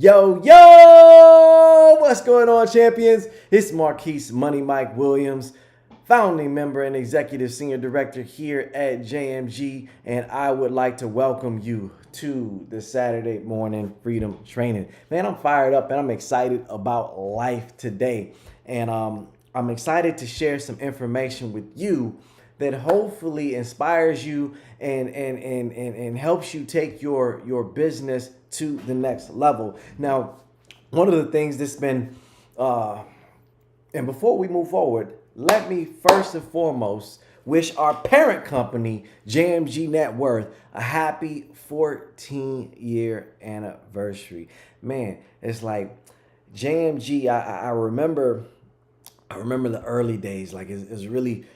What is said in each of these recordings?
Yo, yo! What's going on, champions? It's Marquise Money Mike Williams, founding member and executive senior director here at JMG, and I would like to welcome you to the Saturday morning freedom training. Man, I'm fired up and I'm excited about life today, and I'm excited to share some information with you that hopefully inspires you and helps you take your business to the next level. Now, one of the things that's been and before we move forward, let me first and foremost wish our parent company, JMG Net Worth, a happy 14-year anniversary. Man, it's like JMG, I remember the early days. Like it's really,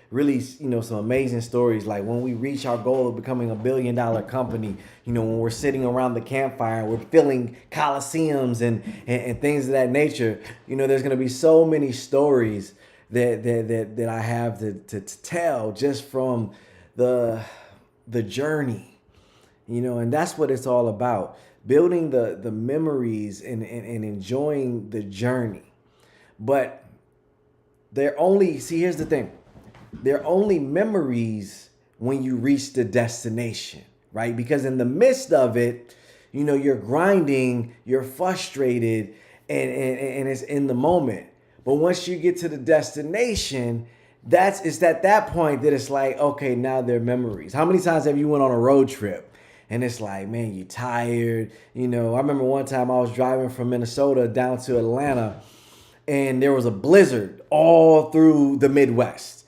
some amazing stories. Like when we reach our goal of becoming $1 billion company, when we're sitting around the campfire and we're filling coliseums and things of that nature, there's going to be so many stories that I have to tell just from the journey, and that's what it's all about. Building the memories and enjoying the journey. But here's the thing. They're only memories when you reach the destination, right? Because in the midst of it, you're grinding, you're frustrated, and it's in the moment. But once you get to the destination, it's at that point that it's like, okay, now they're memories. How many times have you went on a road trip and it's like, man, you're tired? I remember one time I was driving from Minnesota down to Atlanta, and there was a blizzard all through the Midwest.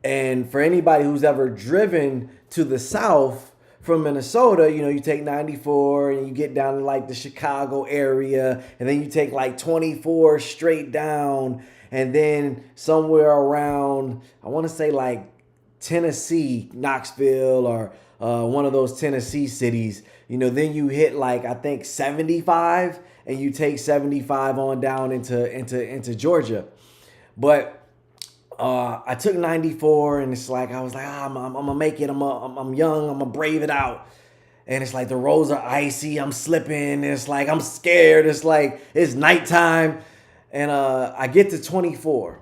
And for anybody who's ever driven to the South from Minnesota, you take 94 and you get down to like the Chicago area, and then you take like 24 straight down, and then somewhere around, I want to say like Tennessee, Knoxville, or one of those Tennessee cities, then you hit like, I think 75, and you take 75 on down into Georgia. But I took 94, and it's like I was like, I'm gonna make it. I'm young. I'm gonna brave it out. And it's like the roads are icy. I'm slipping. It's like I'm scared. It's like it's nighttime, and I get to 24,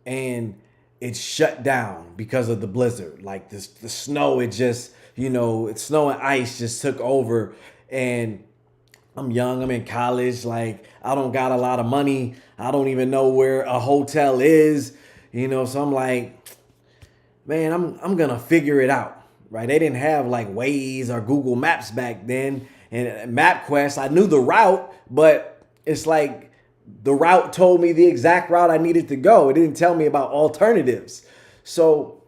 and it's shut down because of the blizzard. Like the snow, it just it's snow and ice just took over, and I'm young, I'm in college, like I don't got a lot of money. I don't even know where a hotel is, so I'm like, man, I'm gonna figure it out, right? They didn't have like Waze or Google Maps back then, and MapQuest, I knew the route, but it's like the route told me the exact route I needed to go. It didn't tell me about alternatives. So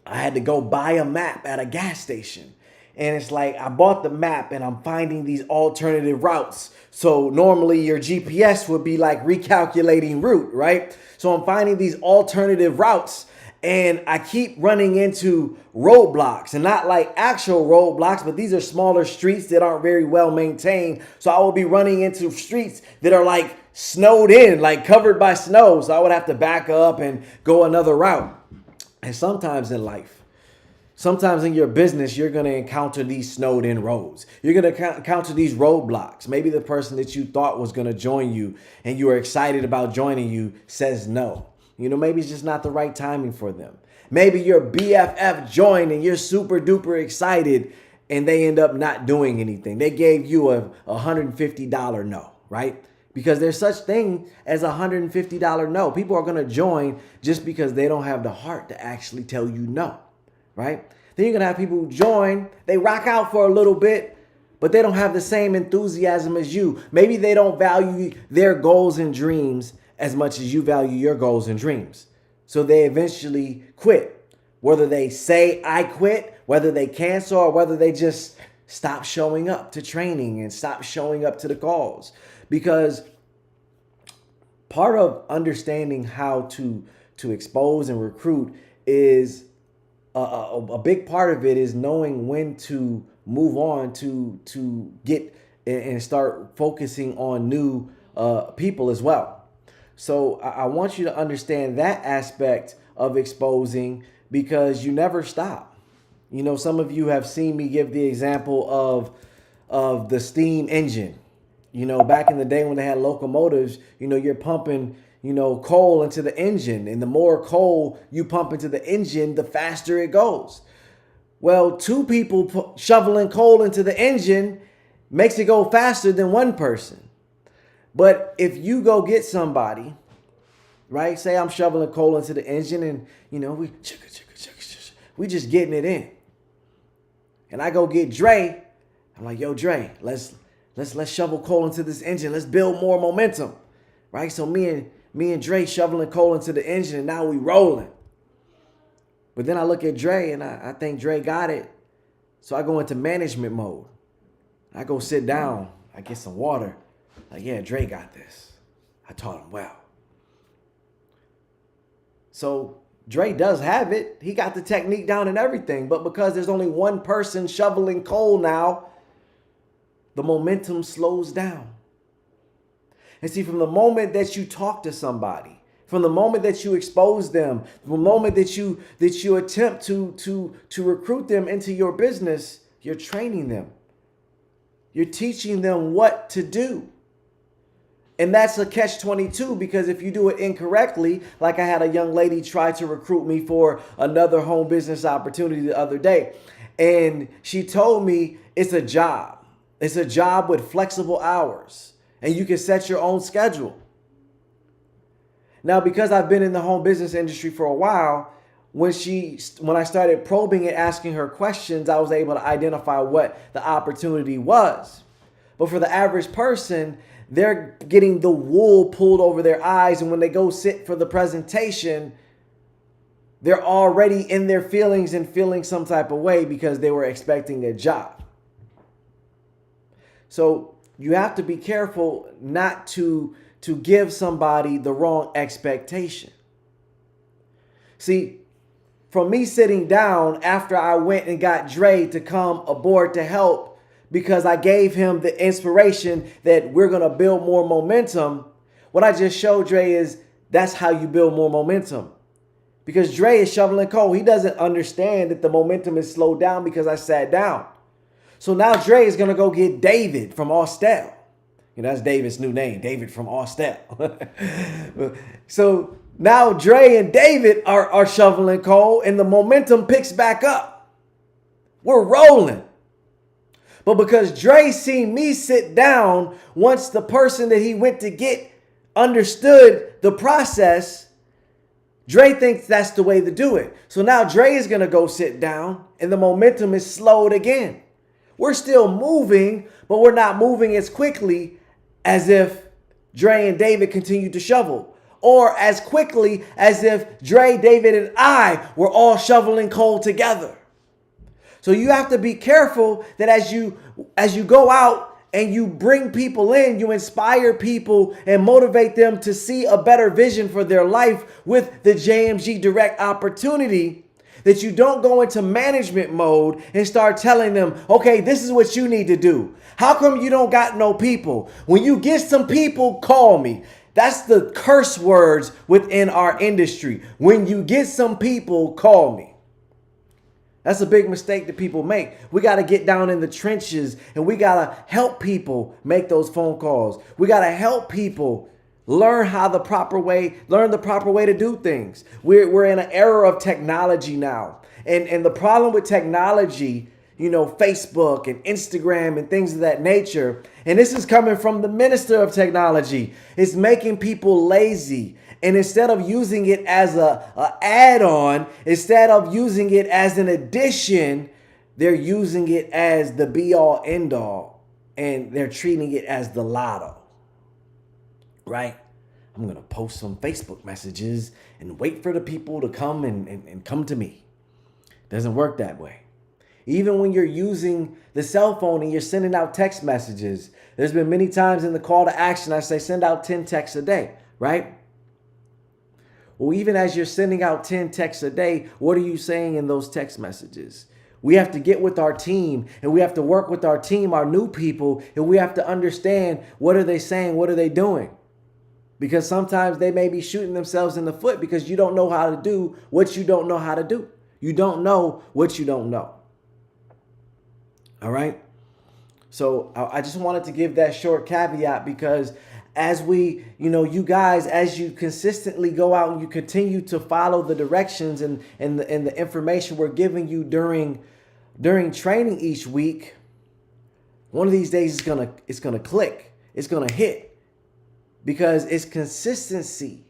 I had to go buy a map at a gas station. And it's like I bought the map and I'm finding these alternative routes. So normally your GPS would be like recalculating route, right? So I'm finding these alternative routes, and I keep running into roadblocks, and not like actual roadblocks, but these are smaller streets that aren't very well maintained. So I will be running into streets that are like snowed in, like covered by snow. So I would have to back up and go another route. And sometimes in life, sometimes in your business, you're going to encounter these snowed in roads. You're going to encounter these roadblocks. Maybe the person that you thought was going to join you and you were excited about joining you says no. Maybe it's just not the right timing for them. Maybe your BFF joined and you're super duper excited and they end up not doing anything. They gave you a $150 no, right? Because there's such thing as a $150 no. People are going to join just because they don't have the heart to actually tell you no. Right? Then you're going to have people who join, they rock out for a little bit, but they don't have the same enthusiasm as you. Maybe they don't value their goals and dreams as much as you value your goals and dreams. So they eventually quit. Whether they say, I quit, whether they cancel, or whether they just stop showing up to training and stop showing up to the calls. Because part of understanding how to expose and recruit is a big part of it is knowing when to move on to get and start focusing on new people as well. So I want you to understand that aspect of exposing, because you never stop. Some of you have seen me give the example of the steam engine. Back in the day when they had locomotives, you're pumping, coal into the engine. And the more coal you pump into the engine, the faster it goes. Well, two people shoveling coal into the engine makes it go faster than one person. But if you go get somebody, right? Say I'm shoveling coal into the engine and, we just getting it in. And I go get Dre. I'm like, yo, Dre, let's shovel coal into this engine. Let's build more momentum, right? So me and Dre shoveling coal into the engine, and now we rolling. But then I look at Dre, and I think Dre got it. So I go into management mode. I go sit down. I get some water. Like, yeah, Dre got this. I taught him well. So Dre does have it. He got the technique down and everything. But because there's only one person shoveling coal now, the momentum slows down. And see, from the moment that you talk to somebody, from the moment that you expose them, from the moment that you attempt to recruit them into your business, you're training them. You're teaching them what to do. And that's a catch-22, because if you do it incorrectly, like I had a young lady try to recruit me for another home business opportunity the other day. And she told me it's a job. It's a job with flexible hours. And you can set your own schedule. Now, because I've been in the home business industry for a while, when I started probing and asking her questions, I was able to identify what the opportunity was. But for the average person, they're getting the wool pulled over their eyes. And when they go sit for the presentation, they're already in their feelings and feeling some type of way because they were expecting a job. So you have to be careful not to give somebody the wrong expectation. See, from me sitting down after I went and got Dre to come aboard to help, because I gave him the inspiration that we're going to build more momentum, what I just showed Dre is that's how you build more momentum. Because Dre is shoveling coal. He doesn't understand that the momentum is slowed down because I sat down. So now Dre is going to go get David from Austell. That's David's new name, David from Austell. So now Dre and David are shoveling coal, and the momentum picks back up. We're rolling. But because Dre seen me sit down, once the person that he went to get understood the process, Dre thinks that's the way to do it. So now Dre is going to go sit down, and the momentum is slowed again. We're still moving, but we're not moving as quickly as if Dre and David continued to shovel, or as quickly as if Dre, David, and I were all shoveling coal together. So you have to be careful that as you go out and you bring people in, you inspire people and motivate them to see a better vision for their life with the JMG Direct opportunity, that you don't go into management mode and start telling them, okay, this is what you need to do. How come you don't got no people? When you get some people, call me. That's the curse words within our industry. When you get some people, call me. That's a big mistake that people make. We got to get down in the trenches, and we got to help people make those phone calls. We got to help people learn the proper way to do things. We're in an era of technology now. And the problem with technology, Facebook and Instagram and things of that nature, and this is coming from the minister of technology, is making people lazy. And instead of using it as a add-on, instead of using it as an addition, they're using it as the be-all, end-all. And they're treating it as the lotto. Right? I'm going to post some Facebook messages and wait for the people to come and come to me. Doesn't work that way. Even when you're using the cell phone and you're sending out text messages, there's been many times in the call to action I say send out 10 texts a day, right? Well, even as you're sending out 10 texts a day, what are you saying in those text messages? We have to get with our team, and we have to work with our team, our new people, and we have to understand, what are they saying? What are they doing? Because sometimes they may be shooting themselves in the foot because you don't know how to do what you don't know how to do. You don't know what you don't know. All right? So I just wanted to give that short caveat because as we, you guys, as you consistently go out and you continue to follow the directions and the information we're giving you during training each week, one of these days it's gonna click. It's gonna hit because it's consistency.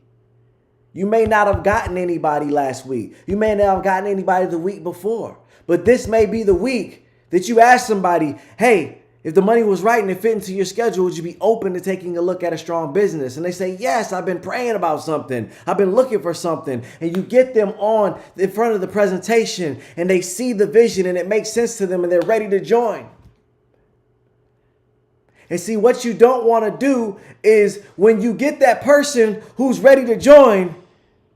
You may not have gotten anybody last week. You may not have gotten anybody the week before. But this may be the week that you ask somebody, hey, if the money was right and it fit into your schedule, would you be open to taking a look at a strong business? And they say, yes, I've been praying about something. I've been looking for something. And you get them on in front of the presentation and they see the vision and it makes sense to them and they're ready to join. And see, what you don't want to do is when you get that person who's ready to join,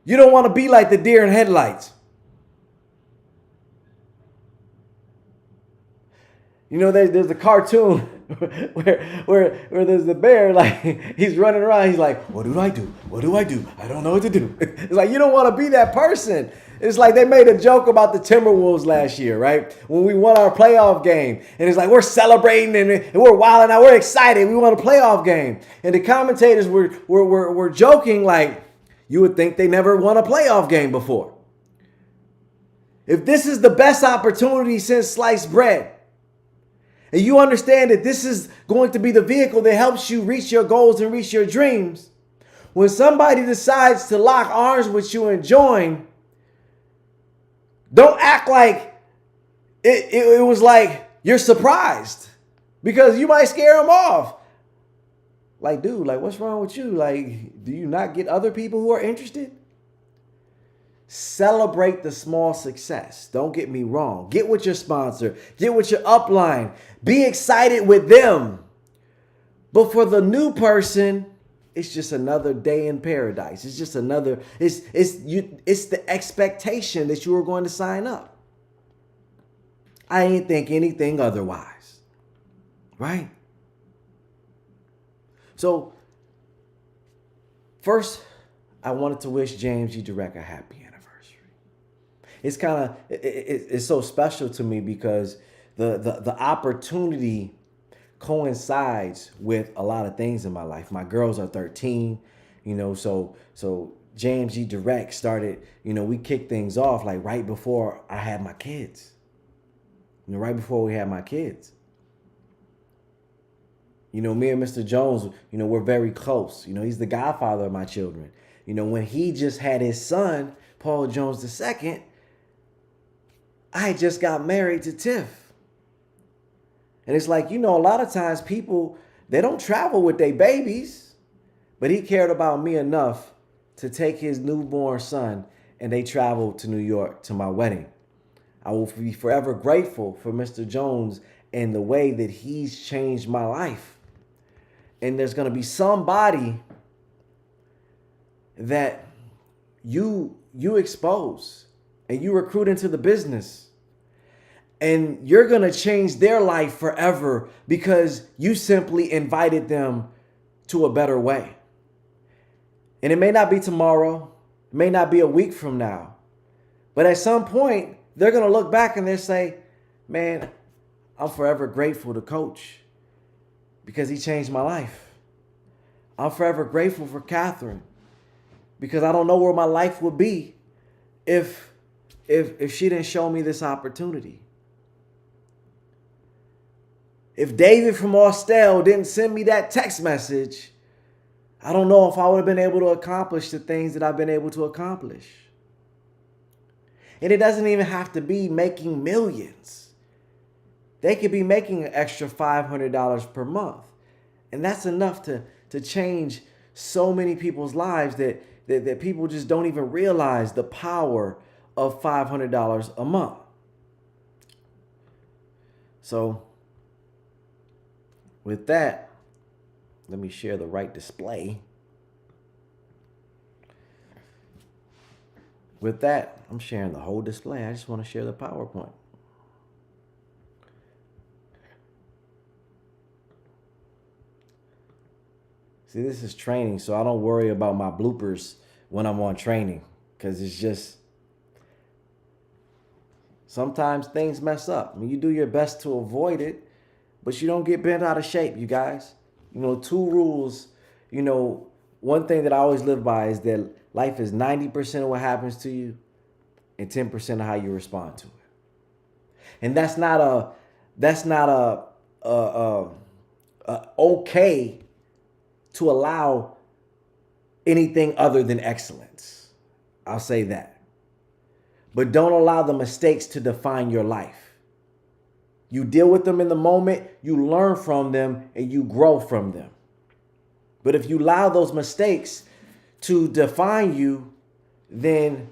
you don't want to be like the deer in headlights. There's a cartoon where there's the bear, like he's running around. He's like, what do I do? What do I do? I don't know what to do. It's like, you don't want to be that person. It's like they made a joke about the Timberwolves last year, right? When we won our playoff game. And it's like, we're celebrating and we're wilding out. We're excited. We won a playoff game. And the commentators were joking like, you would think they never won a playoff game before. If this is the best opportunity since sliced bread, and you understand that this is going to be the vehicle that helps you reach your goals and reach your dreams, when somebody decides to lock arms with you and join, don't act like it was like you're surprised because you might scare them off. Like, dude, like, what's wrong with you? Like, do you not get other people who are interested? Celebrate the small success. Don't get me wrong. Get with your sponsor. Get with your upline. Be excited with them. But for the new person, it's just another day in paradise. It's just another, it's the expectation that you are going to sign up. I ain't think anything otherwise. Right? So, first, I wanted to wish James G. Direct a happy anniversary. It's kind of, it's so special to me because the opportunity coincides with a lot of things in my life. My girls are 13, so James G. Direct started, we kicked things off like right before I had my kids. Right before we had my kids. Me and Mr. Jones, we're very close. He's the godfather of my children. When he just had his son, Paul Jones II, I just got married to Tiff. And it's like, a lot of times people, they don't travel with their babies, but he cared about me enough to take his newborn son and they traveled to New York to my wedding. I will be forever grateful for Mr. Jones and the way that he's changed my life. And there's going to be somebody that you expose and you recruit into the business. And you're going to change their life forever because you simply invited them to a better way. And it may not be tomorrow. It may not be a week from now. But at some point, they're going to look back and they'll say, man, I'm forever grateful to Coach because he changed my life. I'm forever grateful for Catherine because I don't know where my life would be if she didn't show me this opportunity. If David from Austell didn't send me that text message, I don't know if I would have been able to accomplish the things that I've been able to accomplish. And it doesn't even have to be making millions. They could be making an extra $500 per month. And that's enough to change so many people's lives that people just don't even realize the power of $500 a month. So with that, let me share the right display. With that, I'm sharing the whole display. I just want to share the PowerPoint. See, this is training, so I don't worry about my bloopers when I'm on training because it's just sometimes things mess up. I mean, you do your best to avoid it, but you don't get bent out of shape, you guys. You know, two rules. You know, one thing that I always live by is that life is 90% of what happens to you and 10% of how you respond to it. And that's not a okay to allow anything other than excellence. I'll say that. But don't allow the mistakes to define your life. You deal with them in the moment, you learn from them, and you grow from them. But if you allow those mistakes to define you, then,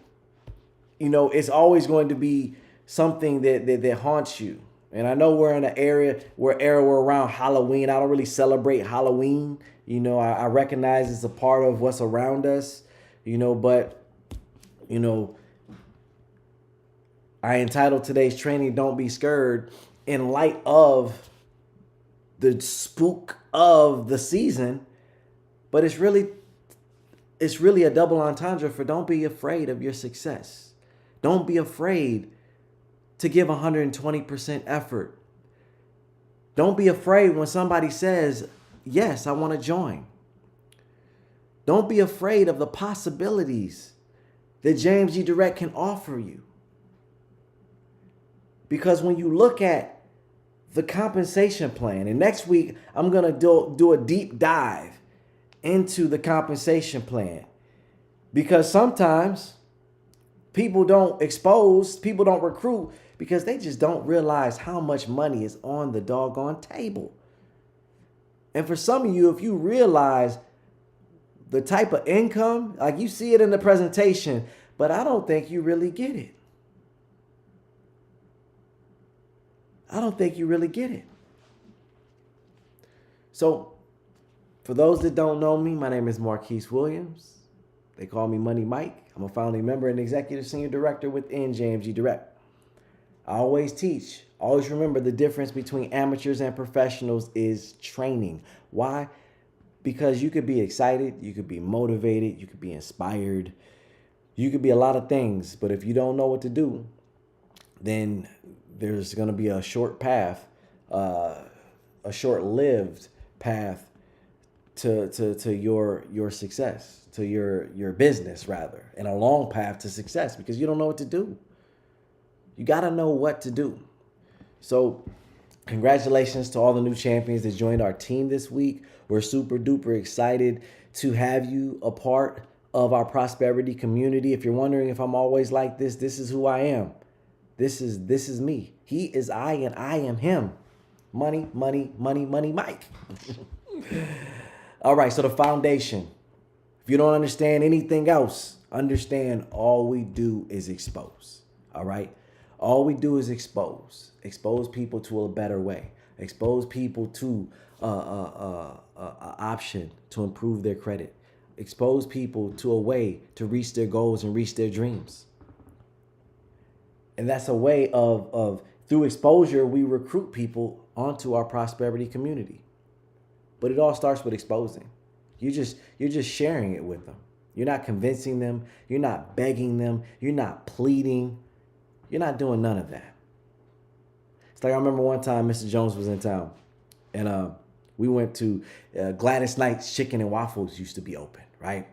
you know, it's always going to be something that haunts you. And I know we're in an area we're around Halloween. I don't really celebrate Halloween. You know, I recognize it's a part of what's around us, you know, but, you know, I entitled today's training, Don't Be Scurred, in light of the spook of the season. But it's really a double entendre for don't be afraid of your success. Don't be afraid to give 120% effort. Don't be afraid when somebody says, yes, I want to join. Don't be afraid of the possibilities that James G. Direct can offer you. Because when you look at the compensation plan, and next week I'm going to do a deep dive into the compensation plan, because sometimes people don't recruit because they just don't realize how much money is on the doggone table. And for some of you, if you realize the type of income, like you see it in the presentation, but I don't think you really get it. I don't think you really get it. So, for those that don't know me, my name is Marquise Williams. They call me Money Mike. I'm a founding member and executive senior director within JMG Direct. I always teach. Always remember the difference between amateurs and professionals is training. Why? Because you could be excited, you could be motivated, you could be inspired, you could be a lot of things. But if you don't know what to do, then there's going to be a short path, a short-lived path to your success, to your business rather, and a long path to success because you don't know what to do. You got to know what to do. So congratulations to all the new champions that joined our team this week. We're super duper excited to have you a part of our prosperity community. If you're wondering if I'm always like this, this is who I am. This is me. He is I and I am him. Money, money, money, money, Mike. All right, so the foundation. If you don't understand anything else, understand all we do is expose. All right? All we do is expose. Expose people to a better way. Expose people to an option to improve their credit. Expose people to a way to reach their goals and reach their dreams. And that's a way of through exposure, we recruit people onto our prosperity community. But it all starts with exposing. You're just sharing it with them. You're not convincing them. You're not begging them. You're not pleading. You're not doing none of that. It's like I remember one time Mr. Jones was in town, and we went to Gladys Knight's Chicken and Waffles used to be open, right?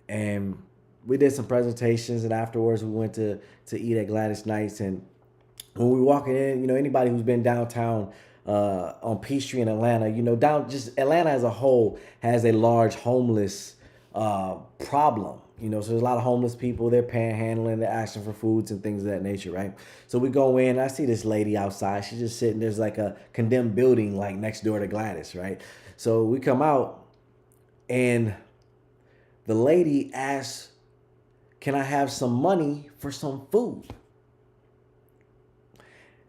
And we did some presentations, and afterwards we went to eat at Gladys Knight's. And when we walking in, you know, anybody who's been downtown on Peachtree in Atlanta, you know, just Atlanta as a whole has a large homeless problem. You know, so there's a lot of homeless people. They're panhandling, they're asking for foods and things of that nature, right? So we go in, I see this lady outside. She's just sitting, there's like a condemned building like next door to Gladys, right? So we come out, and the lady asks, can I have some money for some food?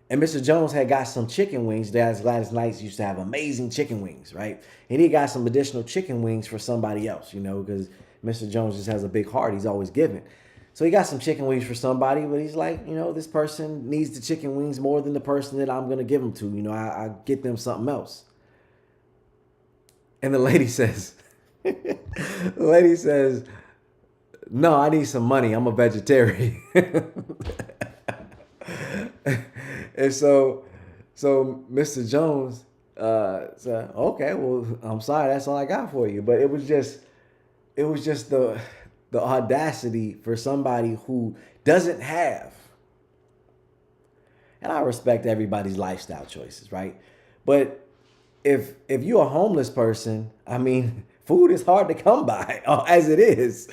And Mr. Jones had got some chicken wings. Gladys Knights used to have amazing chicken wings, right? And he got some additional chicken wings for somebody else, you know, because Mr. Jones just has a big heart. He's always giving. So he got some chicken wings for somebody, but he's like, you know, this person needs the chicken wings more than the person that I'm going to give them to. You know, I get them something else. And the lady says, no, I need some money. I'm a vegetarian. And so So Mr. Jones said, "Okay, well, I'm sorry, that's all I got for you." But it was just the audacity for somebody who doesn't have. And I respect everybody's lifestyle choices, right? But if you're a homeless person, I mean, food is hard to come by as it is.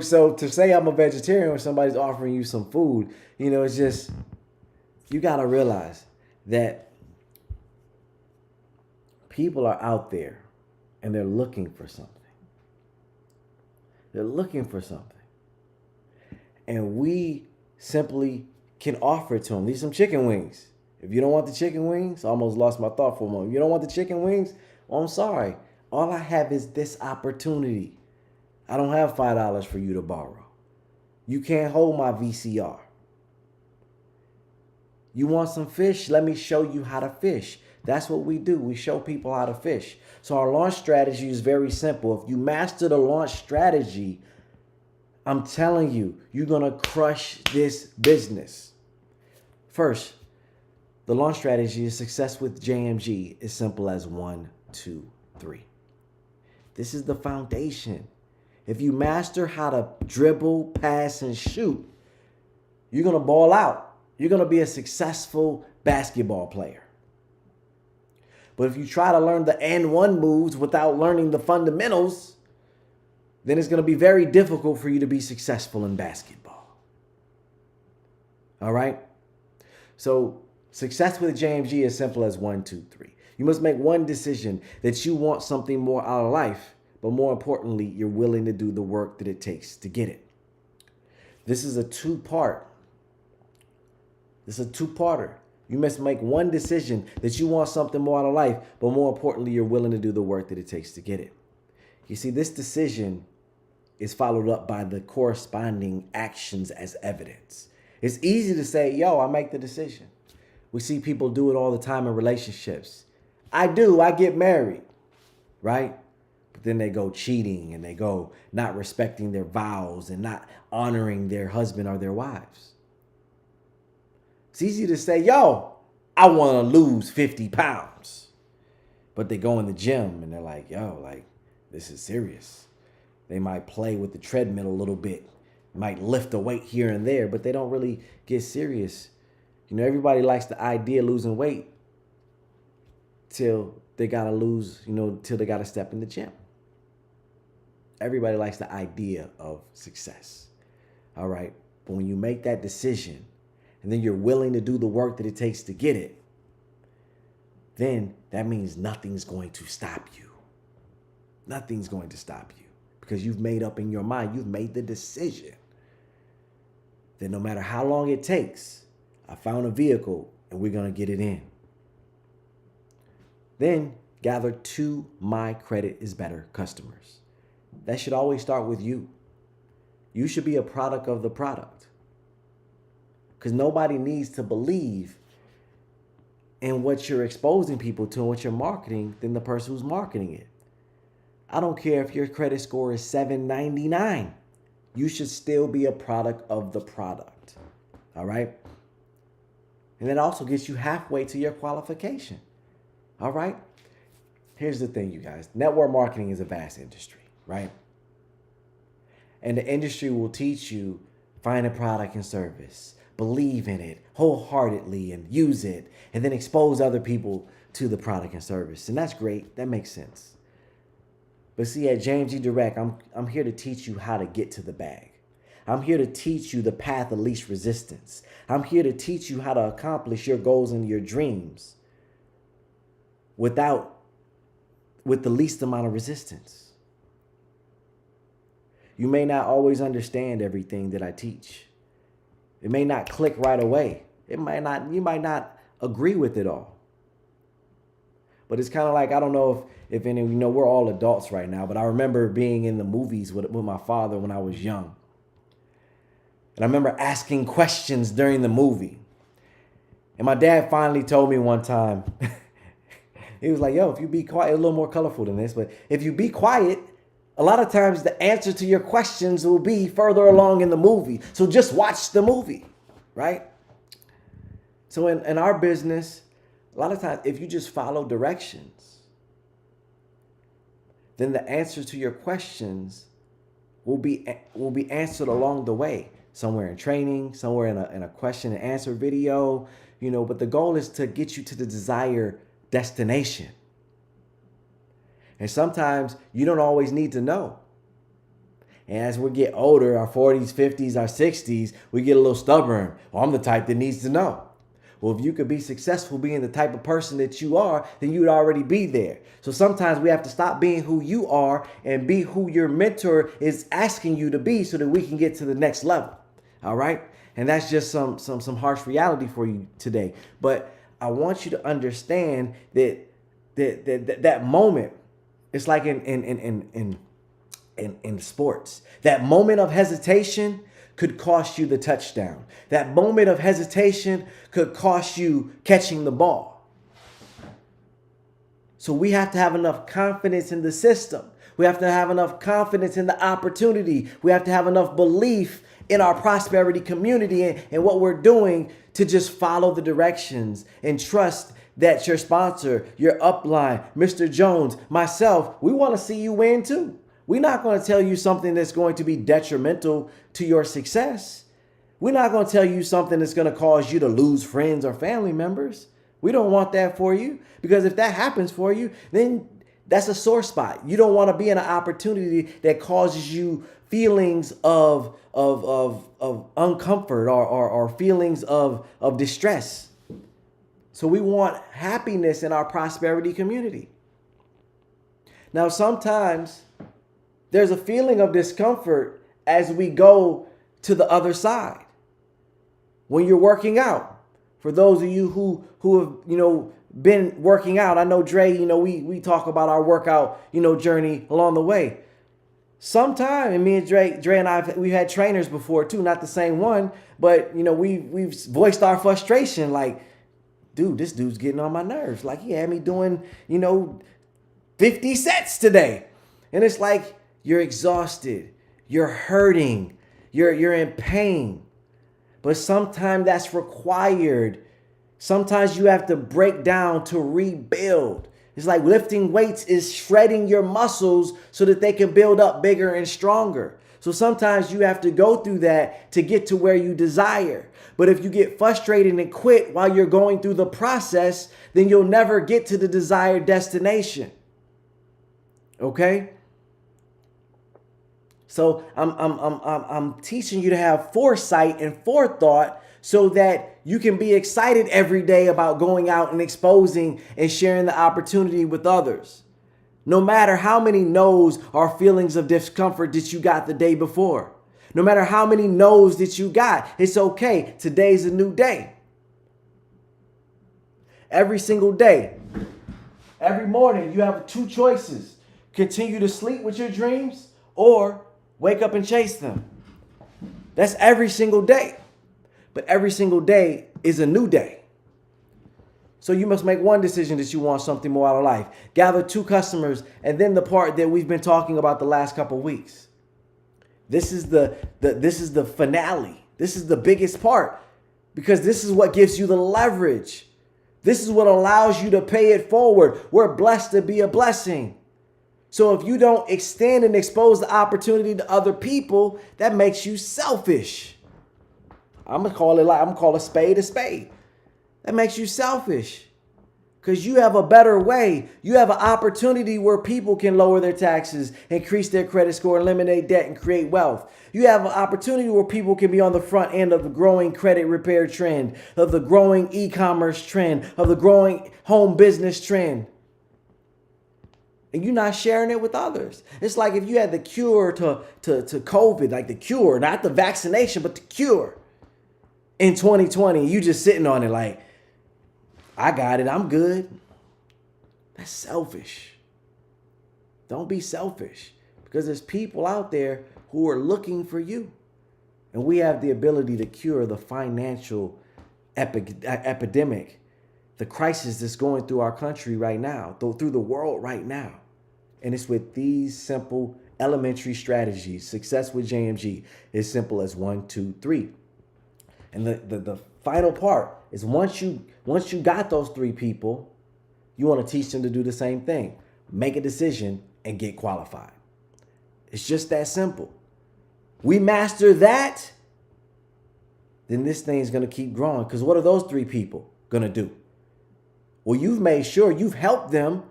So to say I'm a vegetarian when somebody's offering you some food, it's just, you got to realize that people are out there and they're looking for something. They're looking for something. And we simply can offer it to them. These some chicken wings. If you don't want the chicken wings, I almost lost my thought for a moment. If you don't want the chicken wings, well, I'm sorry. All I have is this opportunity. I don't have $5 for you to borrow. You can't hold my VCR. You want some fish? Let me show you how to fish. That's what we do. We show people how to fish. So our launch strategy is very simple. If you master the launch strategy, I'm telling you, you're going to crush this business. First, the launch strategy is success with JMG as simple as 1, 2, 3. This is the foundation. If you master how to dribble, pass, and shoot, you're going to ball out. You're going to be a successful basketball player. But if you try to learn the and one moves without learning the fundamentals, then it's going to be very difficult for you to be successful in basketball. All right? So success with JMG is simple as 1, 2, 3. You must make one decision that you want something more out of life, but more importantly, you're willing to do the work that it takes to get it. This is a two-parter. You must make one decision that you want something more out of life, but more importantly, you're willing to do the work that it takes to get it. You see, this decision is followed up by the corresponding actions as evidence. It's easy to say, yo, I make the decision. We see people do it all the time in relationships. I get married, right? But then they go cheating and they go not respecting their vows and not honoring their husband or their wives. It's easy to say, yo, I want to lose 50 pounds. But they go in the gym and they're like, yo, like, this is serious. They might play with the treadmill a little bit, might lift a weight here and there, but they don't really get serious. Everybody likes the idea of losing weight till they got to till they got to step in the gym. Everybody likes the idea of success. All right. But when you make that decision and then you're willing to do the work that it takes to get it, then that means nothing's going to stop you. Nothing's going to stop you because you've made up in your mind, you've made the decision that no matter how long it takes, I found a vehicle and we're going to get it in. Then gather 2 my credit is better customers. That should always start with you. You should be a product of the product. Because nobody needs to believe in what you're exposing people to and what you're marketing than the person who's marketing it. I don't care if your credit score is 799. You should still be a product of the product. All right? And that also gets you halfway to your qualification. All right? Here's the thing, you guys. Network marketing is a vast industry, right? And the industry will teach you, find a product and service, believe in it wholeheartedly and use it, and then expose other people to the product and service. And that's great. That makes sense. But see, at James E. Direct, I'm here to teach you how to get to the bag. I'm here to teach you the path of least resistance. I'm here to teach you how to accomplish your goals and your dreams with the least amount of resistance. You may not always understand everything that I teach. It may not click right away. You might not agree with it all. But it's kind of like, I don't know if any, we're all adults right now, but I remember being in the movies with my father when I was young. And I remember asking questions during the movie. And my dad finally told me one time, he was like, yo, if you be quiet, a little more colorful than this, but if you be quiet, a lot of times the answer to your questions will be further along in the movie. So just watch the movie, right? So in our business, A lot of times, if you just follow directions, then the answers to your questions will be answered along the way, somewhere in training, somewhere in a question and answer video, but the goal is to get you to the desired destination. And sometimes you don't always need to know. And as we get older, our 40s, 50s, our 60s, we get a little stubborn. Well, I'm the type that needs to know. Well, if you could be successful being the type of person that you are, then you would already be there. So sometimes we have to stop being who you are and be who your mentor is asking you to be so that we can get to the next level. All right? And that's just some harsh reality for you today. But I want you to understand that moment, it's like in sports. That moment of hesitation could cost you the touchdown. That moment of hesitation could cost you catching the ball. So we have to have enough confidence in the system. We have to have enough confidence in the opportunity. We have to have enough belief in our prosperity community and what we're doing to just follow the directions and trust that your sponsor, your upline, Mr. Jones, myself, we want to see you win too. We're not going to tell you something that's going to be detrimental to your success. We're not going to tell you something that's going to cause you to lose friends or family members. We don't want that for you, because if that happens for you, then that's a sore spot. You don't want to be in an opportunity that causes you feelings of uncomfort or feelings of distress. So we want happiness in our prosperity community. Now, sometimes there's a feeling of discomfort as we go to the other side. When you're working out, for those of you who have, been working out, I know Dre, we talk about our workout, journey along the way. Sometime, and me and Dre and we've had trainers before too, not the same one, but we've voiced our frustration, like, dude, this dude's getting on my nerves. Like, he had me doing, 50 sets today. And it's like, you're exhausted, you're hurting, you're in pain. But sometimes that's required. Sometimes you have to break down to rebuild. It's like lifting weights is shredding your muscles so that they can build up bigger and stronger. So sometimes you have to go through that to get to where you desire. But if you get frustrated and quit while you're going through the process, then you'll never get to the desired destination. Okay? So I'm teaching you to have foresight and forethought so that you can be excited every day about going out and exposing and sharing the opportunity with others. No matter how many no's or feelings of discomfort that you got the day before. No matter how many no's that you got, it's okay. Today's a new day. Every single day, every morning, you have two choices. Continue to sleep with your dreams or wake up and chase them. That's every single day. But every single day is a new day. So you must make one decision that you want something more out of life. Gather 2 customers, and then the part that we've been talking about the last couple of weeks. This is the finale. This is the biggest part, because this is what gives you the leverage. This is what allows you to pay it forward. We're blessed to be a blessing. So if you don't extend and expose the opportunity to other people, that makes you selfish. I'm gonna call a spade a spade. That makes you selfish, because you have a better way. You have an opportunity where people can lower their taxes, increase their credit score, eliminate debt, and create wealth. You have an opportunity where people can be on the front end of the growing credit repair trend, of the growing e-commerce trend, of the growing home business trend. And you're not sharing it with others. It's like if you had the cure to COVID, like the cure, not the vaccination, but the cure in 2020, you just sitting on it like, I got it, I'm good. That's selfish. Don't be selfish, because there's people out there who are looking for you. And we have the ability to cure the financial epidemic, the crisis that's going through our country right now, through the world right now. And it's with these simple elementary strategies. Success with JMG is simple as 1, 2, 3. And the final part is once you got those 3 people, you want to teach them to do the same thing. Make a decision and get qualified. It's just that simple. We master that, then this thing's going to keep growing. Because what are those 3 people going to do? Well, you've made sure you've helped them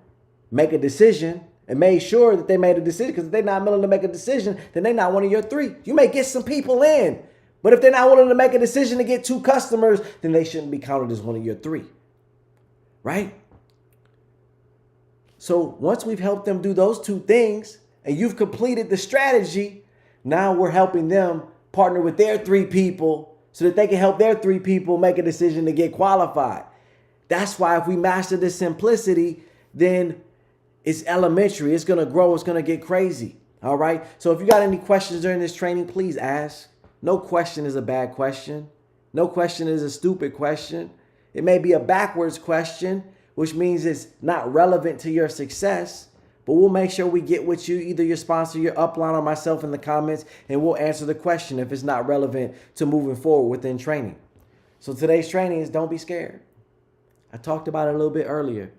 make a decision and made sure that they made a decision. Because if they're not willing to make a decision, then they're not one of your 3. You may get some people in, but if they're not willing to make a decision to get 2 customers, then they shouldn't be counted as one of your 3. Right? So once we've helped them do those 2 things and you've completed the strategy, now we're helping them partner with their 3 people so that they can help their 3 people make a decision to get qualified. That's why if we master this simplicity, then it's elementary. It's going to grow. It's going to get crazy. All right. So if you got any questions during this training, please ask. No question is a bad question. No question is a stupid question. It may be a backwards question, which means it's not relevant to your success, but we'll make sure we get with you, either your sponsor, your upline, or myself in the comments, and we'll answer the question if it's not relevant to moving forward within training. So today's training is don't be scared. I talked about it a little bit earlier.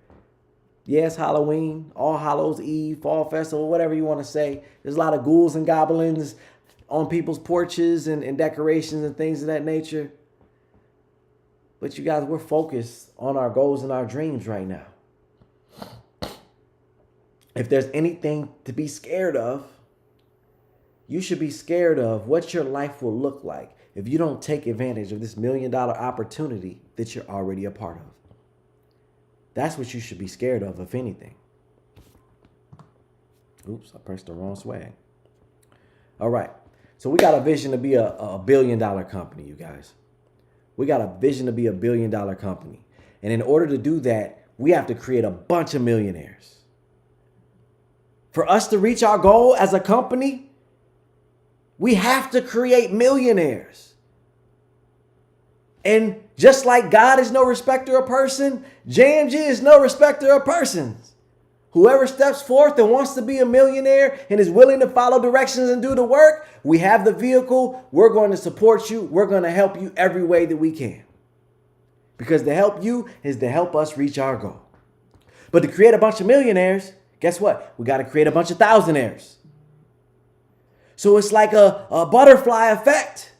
Yes, Halloween, All Hallows Eve, Fall Festival, whatever you want to say. There's a lot of ghouls and goblins on people's porches and decorations and things of that nature. But you guys, we're focused on our goals and our dreams right now. If there's anything to be scared of, you should be scared of what your life will look like if you don't take advantage of this $1 million opportunity that you're already a part of. That's what you should be scared of, if anything. Oops, I pressed the wrong swag. All right. So we got a vision to be a $1 billion company, you guys. We got a vision to be a $1 billion company. And in order to do that, we have to create a bunch of millionaires. For us to reach our goal as a company, we have to create millionaires. And just like God is no respecter of person, JMG is no respecter of persons. Whoever steps forth and wants to be a millionaire and is willing to follow directions and do the work, we have the vehicle. We're going to support you. We're going to help you every way that we can. Because to help you is to help us reach our goal. But to create a bunch of millionaires, guess what? We got to create a bunch of thousandaires. So it's like a butterfly effect.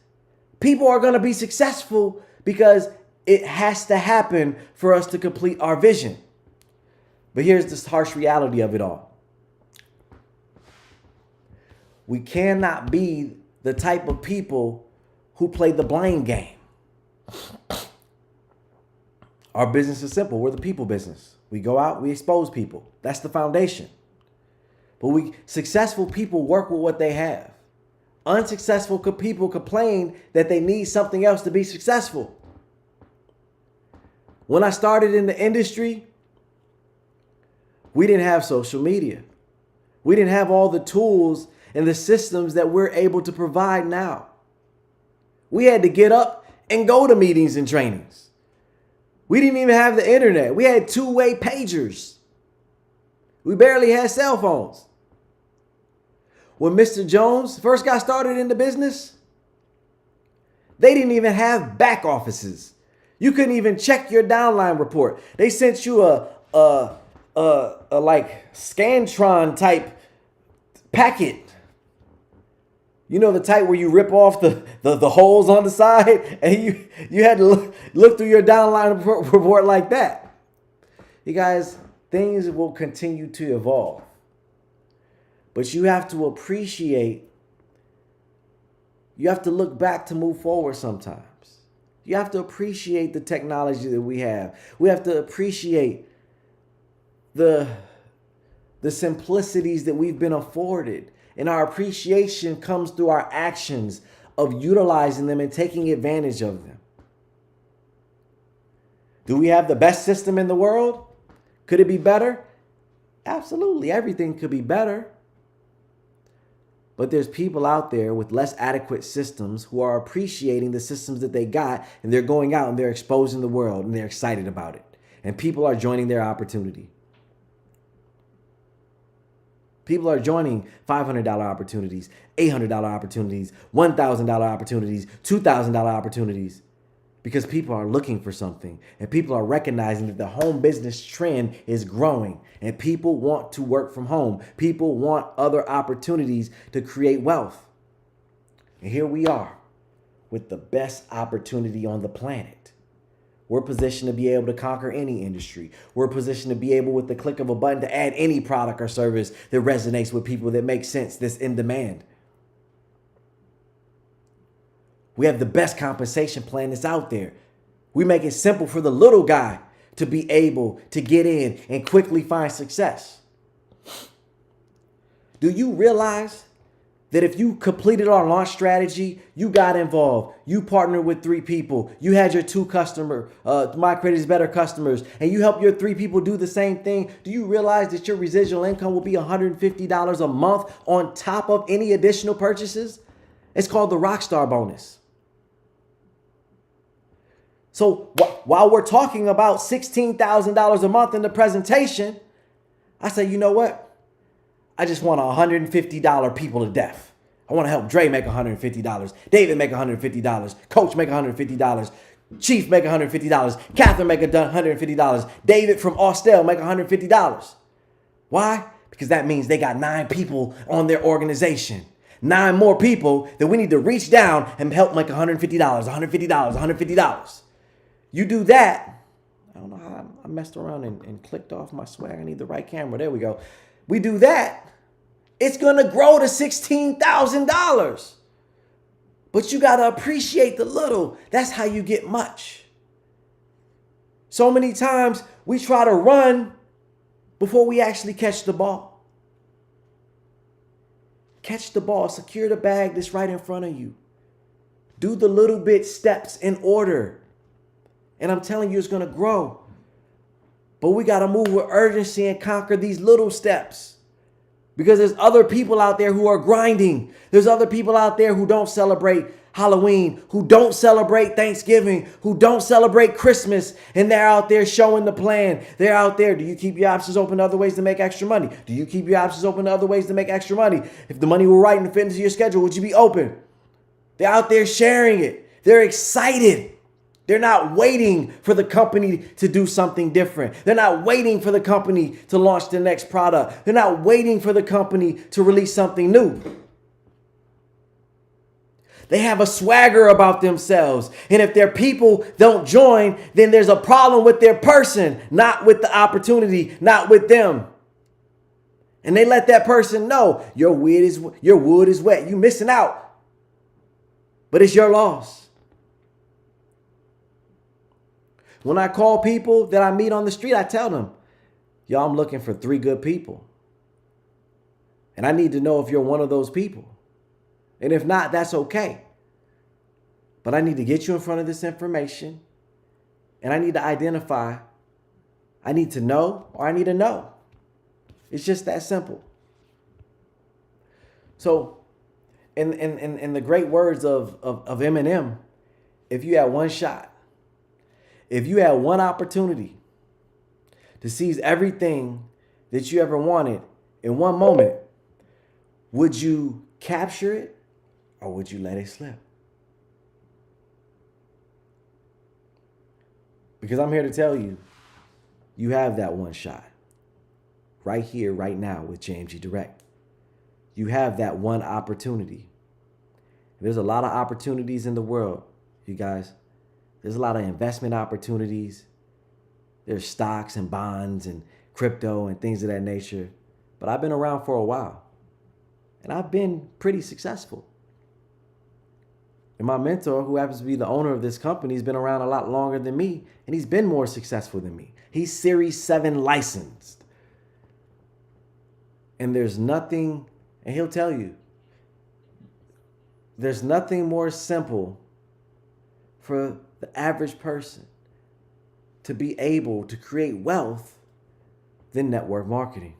People are going to be successful because it has to happen for us to complete our vision. But here's the harsh reality of it all. We cannot be the type of people who play the blame game. Our business is simple. We're the people business. We go out, we expose people. That's the foundation. But successful people work with what they have. Unsuccessful people complain that they need something else to be successful. When I started in the industry, we didn't have social media. We didn't have all the tools and the systems that we're able to provide now. We had to get up and go to meetings and trainings. We didn't even have the internet. We had 2-way pagers. We barely had cell phones. When Mr. Jones first got started in the business, they didn't even have back offices. You couldn't even check your downline report. They sent you a like Scantron type packet. You know, the type where you rip off the holes on the side and you had to look through your downline report like that. You guys, things will continue to evolve. But you have to appreciate, you have to look back to move forward sometimes. You have to appreciate the technology that we have. We have to appreciate the simplicities that we've been afforded. And our appreciation comes through our actions of utilizing them and taking advantage of them. Do we have the best system in the world? Could it be better? Absolutely. Everything could be better. But there's people out there with less adequate systems who are appreciating the systems that they got, and they're going out and they're exposing the world and they're excited about it. And people are joining their opportunity. People are joining $500 opportunities, $800 opportunities, $1,000 opportunities, $2,000 opportunities. because people are looking for something and people are recognizing that the home business trend is growing and people want to work from home. People want other opportunities to create wealth. And here we are with the best opportunity on the planet. We're positioned to be able to conquer any industry. We're positioned to be able, with the click of a button, to add any product or service that resonates with people, that makes sense, that's in demand. We have the best compensation plan that's out there. We make it simple for the little guy to be able to get in and quickly find success. Do you realize that if you completed our launch strategy, you got involved, you partnered with 3 people, you had your 2 My Credit Better customers, and you help your 3 people do the same thing, do you realize that your residual income will be $150 a month on top of any additional purchases? It's called the Rockstar bonus. So while we're talking about $16,000 a month in the presentation, I say, you know what? I just want $150 people to death. I want to help Dre make $150, David make $150, Coach make $150, Chief make $150, Catherine make $150, David from Austell make $150. Why? Because that means they got 9 people on their organization. 9 more people that we need to reach down and help make $150, $150, $150. You do that. I don't know how I messed around and clicked off my swag. I need the right camera. There we go. We do that, it's going to grow to $16,000. But you got to appreciate the little. That's how you get much. So many times we try to run before we actually catch the ball. Catch the ball, secure the bag that's right in front of you. Do the little bit steps in order. And I'm telling you, it's going to grow. But we got to move with urgency and conquer these little steps. Because there's other people out there who are grinding. There's other people out there who don't celebrate Halloween, who don't celebrate Thanksgiving, who don't celebrate Christmas. And they're out there showing the plan. They're out there. Do you keep your options open to other ways to make extra money? Do you keep your options open to other ways to make extra money? If the money were right and fit into your schedule, would you be open? They're out there sharing it. They're excited. They're not waiting for the company to do something different. They're not waiting for the company to launch the next product. They're not waiting for the company to release something new. They have a swagger about themselves. And if their people don't join, then there's a problem with their person, not with the opportunity, not with them. And they let that person know your wood is wet. You're missing out. But it's your loss. When I call people that I meet on the street, I tell them, y'all, I'm looking for 3 good people. And I need to know if you're one of those people. And if not, that's okay. But I need to get you in front of this information. And I need to identify. I need to know or I need to know. It's just that simple. So in the great words of Eminem, if you had one shot, if you had one opportunity to seize everything that you ever wanted in one moment, would you capture it or would you let it slip? Because I'm here to tell you, you have that one shot right here, right now with JMG Direct. You have that one opportunity. There's a lot of opportunities in the world, you guys. There's a lot of investment opportunities. There's stocks and bonds and crypto and things of that nature. But I've been around for a while. And I've been pretty successful. And my mentor, who happens to be the owner of this company, has been around a lot longer than me. And he's been more successful than me. He's Series 7 licensed. And there's nothing, and he'll tell you, there's nothing more simple for the average person to be able to create wealth than network marketing.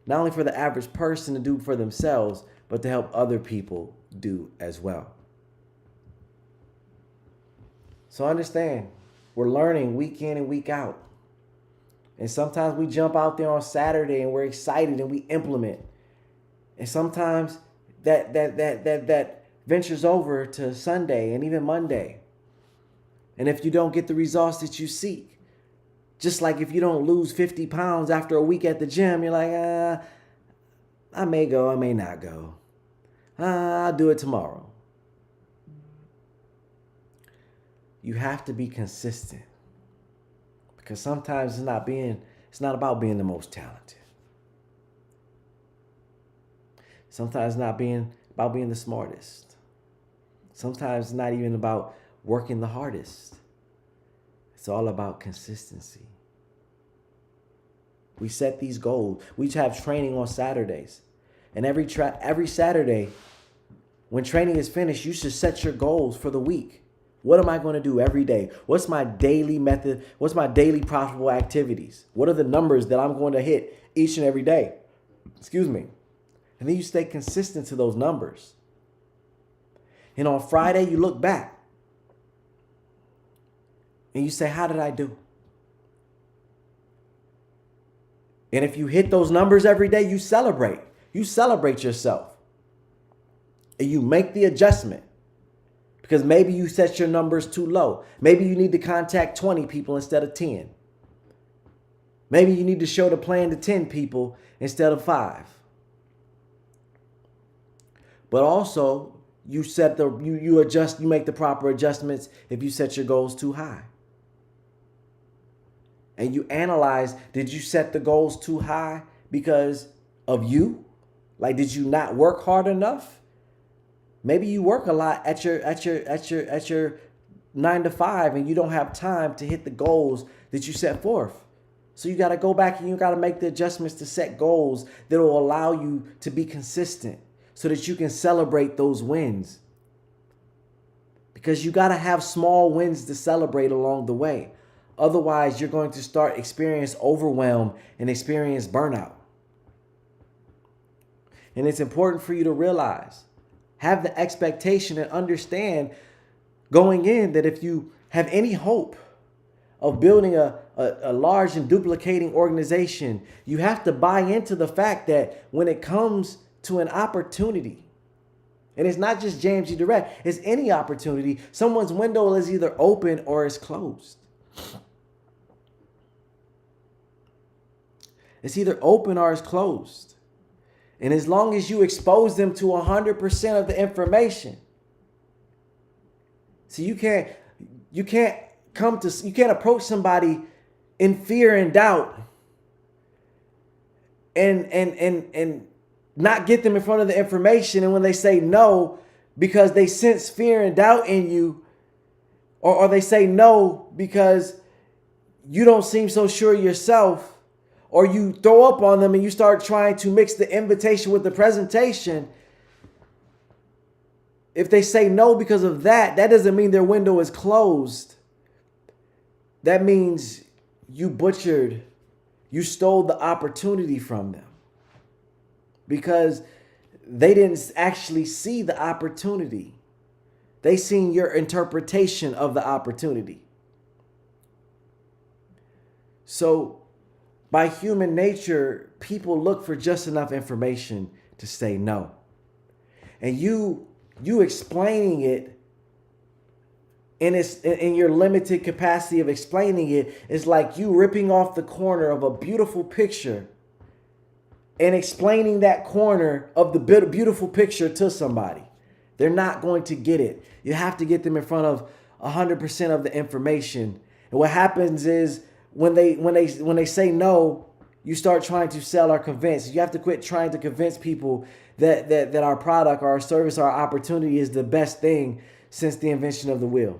Not only for the average person to do for themselves, but to help other people do as well. So understand, we're learning week in and week out. And sometimes we jump out there on Saturday and we're excited and we implement. And sometimes that ventures over to Sunday and even Monday. And if you don't get the results that you seek, just like if you don't lose 50 pounds after a week at the gym, you're like, I may go, I may not go. I'll do it tomorrow. You have to be consistent, because sometimes it's not about being the most talented. Sometimes it's not about being the smartest. Sometimes it's not even about working the hardest. It's all about consistency. We set these goals. We have training on Saturdays. And every Saturday, when training is finished, you should set your goals for the week. What am I going to do every day? What's my daily method? What's my daily profitable activities? What are the numbers that I'm going to hit each and every day? Excuse me. And then you stay consistent to those numbers. And on Friday, you look back. And you say, how did I do? And if you hit those numbers every day, you celebrate. You celebrate yourself. And you make the adjustment. Because maybe you set your numbers too low. Maybe you need to contact 20 people instead of 10. Maybe you need to show the plan to 10 people instead of 5. But also, you make the proper adjustments if you set your goals too high. And you analyze, did you set the goals too high because of you? Like, did you not work hard enough? Maybe you work a lot at your 9 to 5 and you don't have time to hit the goals that you set forth. So you got to go back and you got to make the adjustments to set goals that will allow you to be consistent so that you can celebrate those wins. Because you got to have small wins to celebrate along the way. Otherwise, you're going to start experience overwhelm and experience burnout. And it's important for you to realize, have the expectation and understand going in that if you have any hope of building a large and duplicating organization, you have to buy into the fact that when it comes to an opportunity, and it's not just JMG Direct, it's any opportunity, someone's window is either open or it's closed. It's either open or it's closed. And as long as you expose them to 100% of the information, so you can't approach somebody in fear and doubt and not get them in front of the information. And when they say no, because they sense fear and doubt in you, or they say no because you don't seem so sure yourself, or you throw up on them and you start trying to mix the invitation with the presentation. If they say no because of that, that doesn't mean their window is closed. That means you stole the opportunity from them. Because they didn't actually see the opportunity. They seen your interpretation of the opportunity. So, by human nature, people look for just enough information to say no. And you explaining it in your limited capacity of explaining it is like you ripping off the corner of a beautiful picture and explaining that corner of the beautiful picture to somebody. They're not going to get it. You have to get them in front of 100% of the information. And what happens is, when they say no, you start trying to sell or convince. You have to quit trying to convince people that our product or our service or our opportunity is the best thing since the invention of the wheel.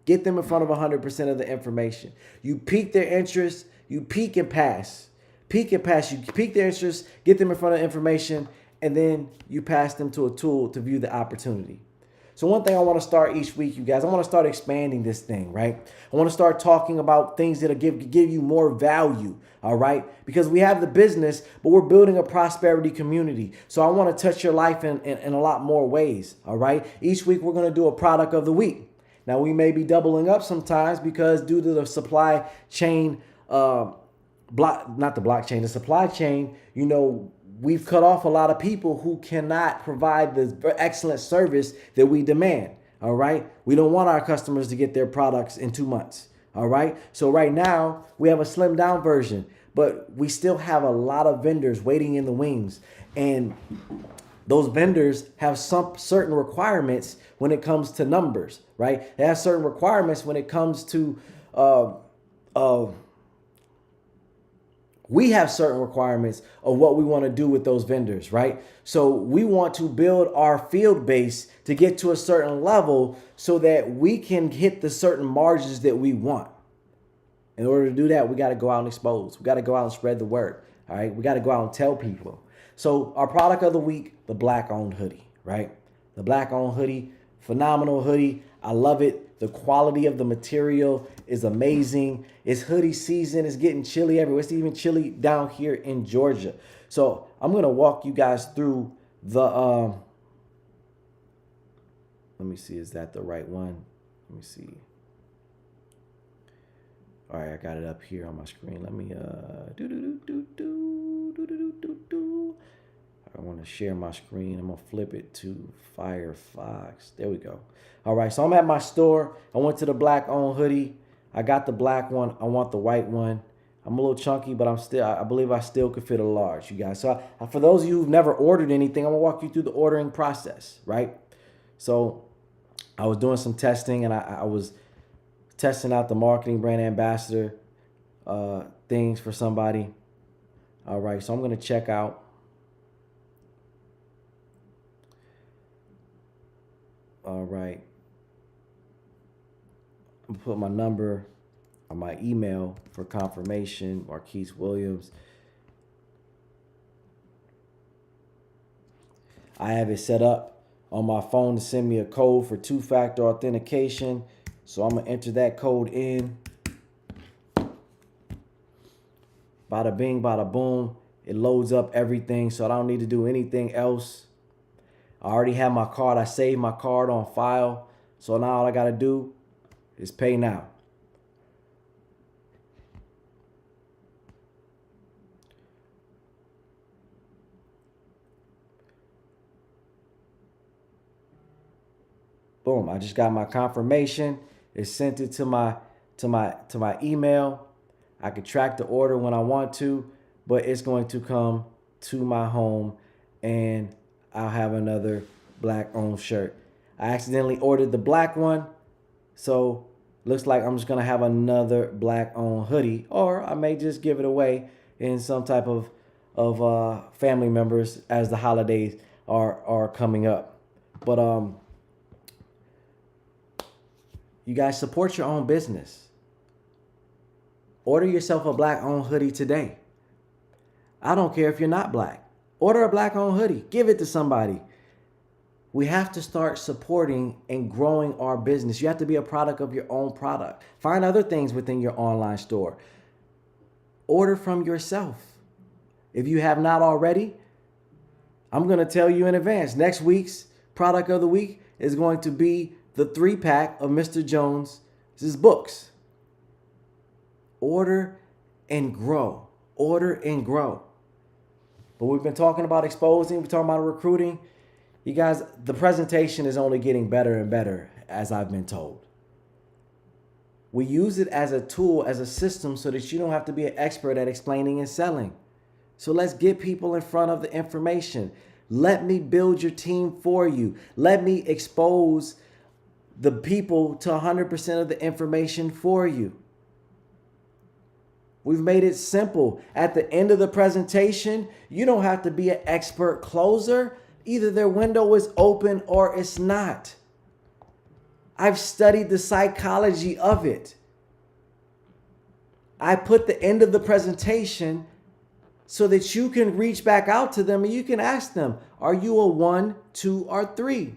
Get them in front of 100% of the information. You pique their interest, you peak and pass. Peak and pass. You pique their interest, get them in front of information, and then you pass them to a tool to view the opportunity. So one thing I want to start each week, you guys, I want to start expanding this thing, right? I want to start talking about things that'll give you more value, all right? Because we have the business, but we're building a prosperity community. So I want to touch your life in a lot more ways, all right? Each week, we're going to do a product of the week. Now, we may be doubling up sometimes because due to the supply chain, the supply chain, we've cut off a lot of people who cannot provide the excellent service that we demand. All right. We don't want our customers to get their products in 2 months. All right. So right now we have a slimmed down version, but we still have a lot of vendors waiting in the wings. And those vendors have some certain requirements when it comes to numbers, right? They have certain requirements when it comes to we have certain requirements of what we want to do with those vendors, right? So we want to build our field base to get to a certain level so that we can hit the certain margins that we want. In order to do that, we got to go out and expose. We got to go out and spread the word, all right? We got to go out and tell people. So our product of the week, the black-owned hoodie, right? The black-owned hoodie, phenomenal hoodie. I love it. The quality of the material is amazing. It's hoodie season. It's getting chilly everywhere. It's even chilly down here in Georgia. So I'm going to walk you guys through the, let me see, is that the right one? Let me see. All right, I got it up here on my screen. Let me, I want to share my screen. I'm going to flip it to Firefox. There we go. All right, so I'm at my store. I went to the black-owned hoodie. I got the black one. I want the white one. I'm a little chunky, but I believe I still could fit a large, you guys. So for those of you who've never ordered anything, I'm going to walk you through the ordering process, right? So I was doing some testing, and I was testing out the marketing brand ambassador things for somebody. All right, so I'm going to check out. All right. I'm gonna put my number on my email for confirmation, Marquise Williams. I have it set up on my phone to send me a code for 2-factor authentication. So I'm gonna enter that code in. Bada bing, bada boom. It loads up everything, so I don't need to do anything else. I already have my card. I saved my card on file. So now all I got to do is pay now. Boom, I just got my confirmation. It sent it to my email. I could track the order when I want to, but it's going to come to my home and I'll have another black-owned shirt. I accidentally ordered the black one, so looks like I'm just gonna have another black-owned hoodie, or I may just give it away in some type of family members as the holidays are coming up. But you guys support your own business. Order yourself a black-owned hoodie today. I don't care if you're not black. Order a black-owned hoodie. Give it to somebody. We have to start supporting and growing our business. You have to be a product of your own product. Find other things within your online store. Order from yourself. If you have not already, I'm going to tell you in advance. Next week's product of the week is going to be the 3-pack of Mr. Jones' books. Order and grow. Order and grow. But we've been talking about exposing, we're talking about recruiting. You guys, the presentation is only getting better and better, as I've been told. We use it as a tool, as a system, so that you don't have to be an expert at explaining and selling. So let's get people in front of the information. Let me build your team for you. Let me expose the people to 100% of the information for you. We've made it simple. At the end of the presentation, you don't have to be an expert closer. Either their window is open or it's not. I've studied the psychology of it. I put the end of the presentation so that you can reach back out to them and you can ask them, are you a 1, 2, or 3?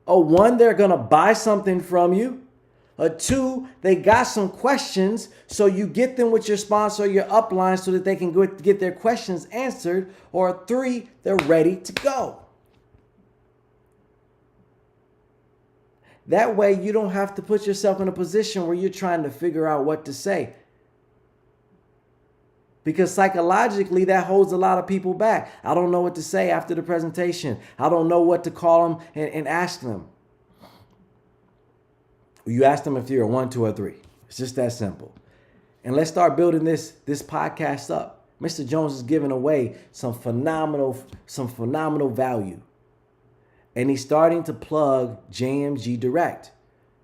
A 1, they're going to buy something from you. A 2, they got some questions, so you get them with your sponsor or your upline so that they can get their questions answered. Or a 3, they're ready to go. That way you don't have to put yourself in a position where you're trying to figure out what to say. Because psychologically, that holds a lot of people back. I don't know what to say after the presentation. I don't know what to call them and ask them. You ask them if you're a 1, 2, or 3. It's just that simple. And let's start building this podcast up. Mr. Jones is giving away some phenomenal value. And he's starting to plug JMG Direct.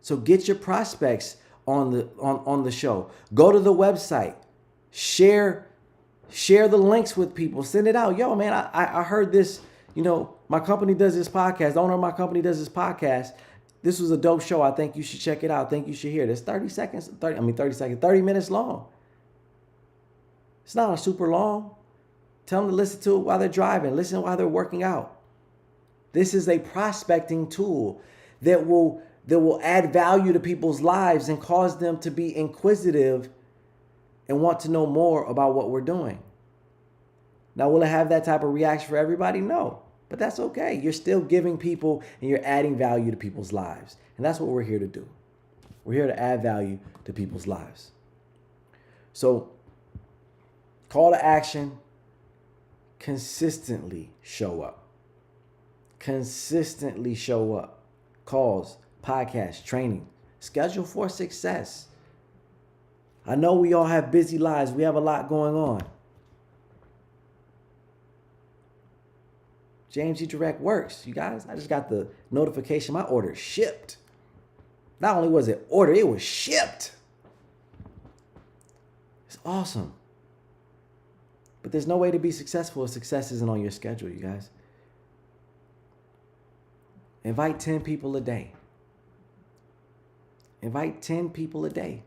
So get your prospects on the show. Go to the website. Share the links with people. Send it out. Yo, man, I heard this. My company does this podcast. The owner of my company does this podcast. This was a dope show. I think you should check it out. I think you should hear it. It's 30 minutes long. It's not super long. Tell them to listen to it while they're driving. Listen while they're working out. This is a prospecting tool that will add value to people's lives and cause them to be inquisitive and want to know more about what we're doing. Now, will it have that type of reaction for everybody? No. But that's okay. You're still giving people and you're adding value to people's lives. And that's what we're here to do. We're here to add value to people's lives. So, call to action, consistently show up. Consistently show up. Calls, podcasts, training. Schedule for success. I know we all have busy lives. We have a lot going on. JMG Direct works, you guys. I just got the notification my order shipped. Not only was it ordered, it was shipped. It's awesome. But there's no way to be successful if success isn't on your schedule, you guys. Invite 10 people a day. Invite 10 people a day.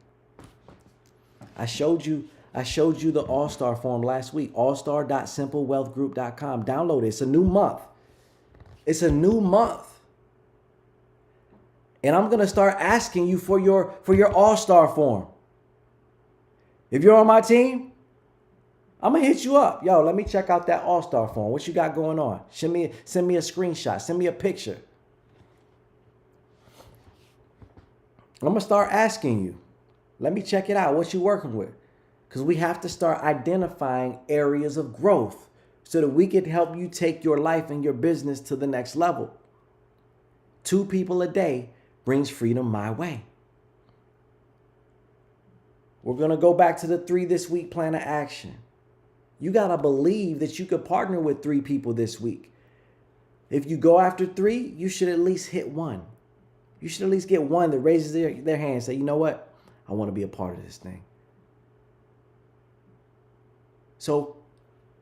I showed you the All-Star form last week. allstar.simplewealthgroup.com. Download it. It's a new month. It's a new month. And I'm going to start asking you for your All-Star form. If you're on my team, I'm going to hit you up. Yo, let me check out that All-Star form. What you got going on? Send me a screenshot. Send me a picture. I'm going to start asking you. Let me check it out. What you working with? Because we have to start identifying areas of growth so that we can help you take your life and your business to the next level. 2 people a day brings freedom my way. We're going to go back to the 3 this week plan of action. You got to believe that you could partner with 3 people this week. If you go after 3, you should at least hit 1. You should at least get 1 that raises their hand and say, you know what? I want to be a part of this thing. So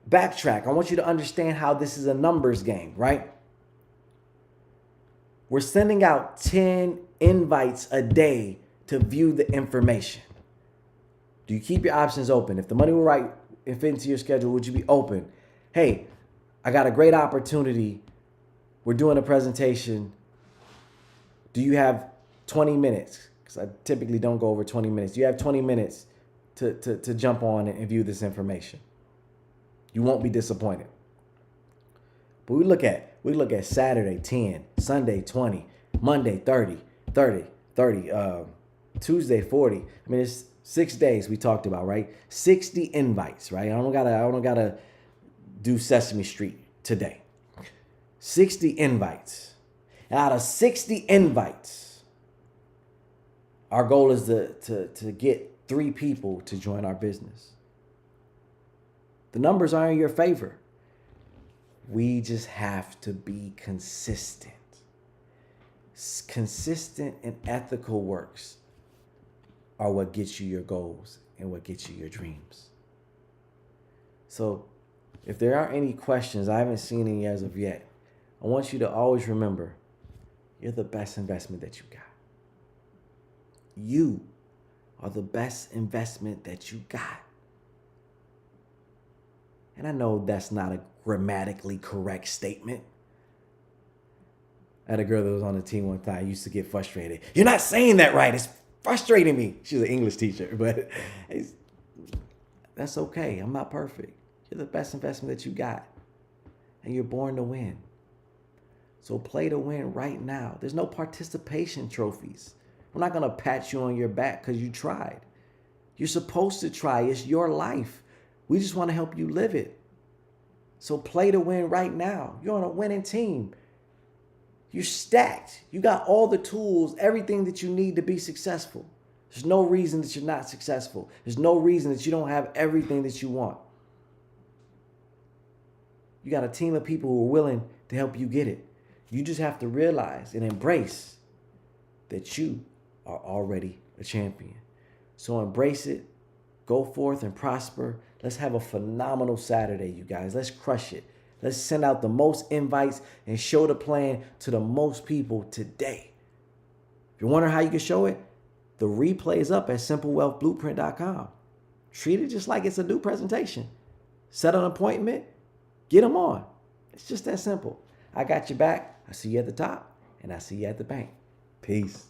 backtrack. I want you to understand how this is a numbers game, right? We're sending out 10 invites a day to view the information. Do you keep your options open? If the money will right and fit into your schedule, would you be open? Hey, I got a great opportunity. We're doing a presentation. Do you have 20 minutes? Because I typically don't go over 20 minutes. Do you have 20 minutes to jump on and view this information? You won't be disappointed. But we look at Saturday 10, Sunday 20, Monday 30, Tuesday 40. I mean, it's 6 days we talked about, right? 60 invites, right? I don't gotta do Sesame Street today. 60 invites. And out of 60 invites, our goal is to get 3 people to join our business. The numbers are in your favor. We just have to be consistent. Consistent and ethical works are what gets you your goals and what gets you your dreams. So if there are any questions, I haven't seen any as of yet, I want you to always remember, you're the best investment that you got. You are the best investment that you got. And I know that's not a grammatically correct statement. I had a girl that was on the team one time, used to get frustrated. You're not saying that right. It's frustrating me. She was an English teacher, but that's okay. I'm not perfect. You're the best investment that you got. And you're born to win. So play to win right now. There's no participation trophies. We're not going to pat you on your back because you tried. You're supposed to try. It's your life. We just want to help you live it. So play to win right now. You're on a winning team. You're stacked. You got all the tools, everything that you need to be successful. There's no reason that you're not successful. There's no reason that you don't have everything that you want. You got a team of people who are willing to help you get it. You just have to realize and embrace that you are already a champion. So embrace it. Go forth and prosper. Let's have a phenomenal Saturday, you guys. Let's crush it. Let's send out the most invites and show the plan to the most people today. If you're wondering how you can show it, the replay is up at simplewealthblueprint.com. Treat it just like it's a new presentation. Set an appointment. Get them on. It's just that simple. I got your back. I see you at the top, and I see you at the bank. Peace.